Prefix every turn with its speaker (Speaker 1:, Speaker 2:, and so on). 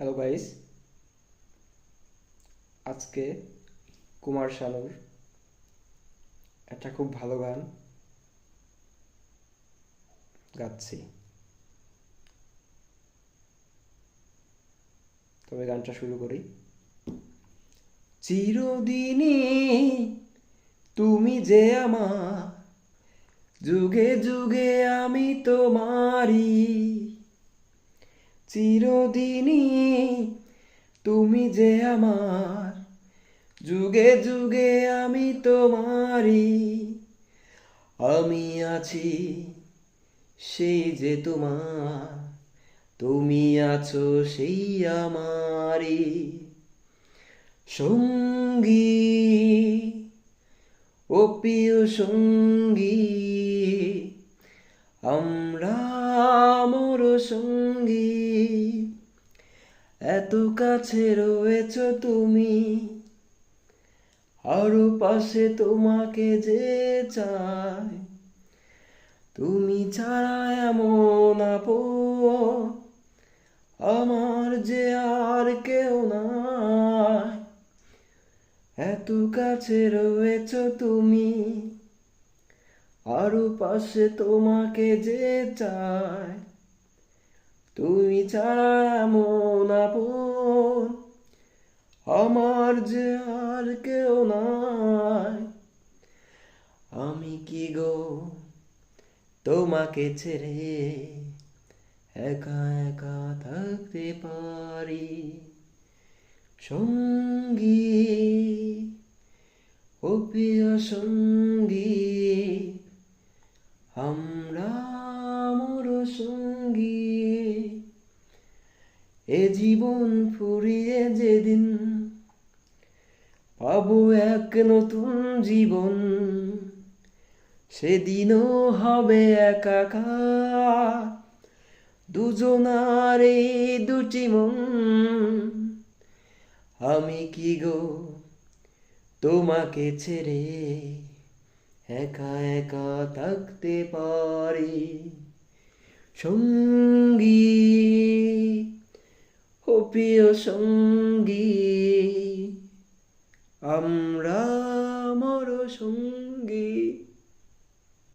Speaker 1: Hello guys, আজকে কুমার শানুর একটা খুব ভালো গান গাচ্ছি। তবে গানটা শুরু করি। চিরদিনই তুমি যে আমার, যুগে যুগে আমি তোমারই। চিরদিনই তুমি যে আমার, যুগে যুগে আমি তোমারই। আমি আছি সেই যে তোমার, তুমি আছো সেই আমারই সঙ্গী। ও প্রিয় সঙ্গী, আমরা মোর সঙ্গী। এত কাছে রয়েছ তুমি, আরো পাশে তোমাকে যে চাই। তুমি ছাড়া এমন আপন আমার যে আর কেউ নাই। এত কাছে রয়েছ তুমি, আরো পাশে তোমাকে যে চাই। তুমি ছাড়া এমন আপন আমার যে আর কেউ নাই। আমি কি গো তোমাকে ছেড়ে একা একা থাকতে পারি? সঙ্গী, ও প্রিয় সঙ্গী, আমরা মোর সঙ্গী। এ জীবন ফুরিয়ে যেদিন পাবো এক নতুন জীবন, সেদিনও হবে একাকার দুজনার এই দুটি মন। আমি কি গো তোমাকে ছেড়ে একা একা থাকতে পারি? সঙ্গী, ও প্রিয় সঙ্গী, আমরা মোর সঙ্গী।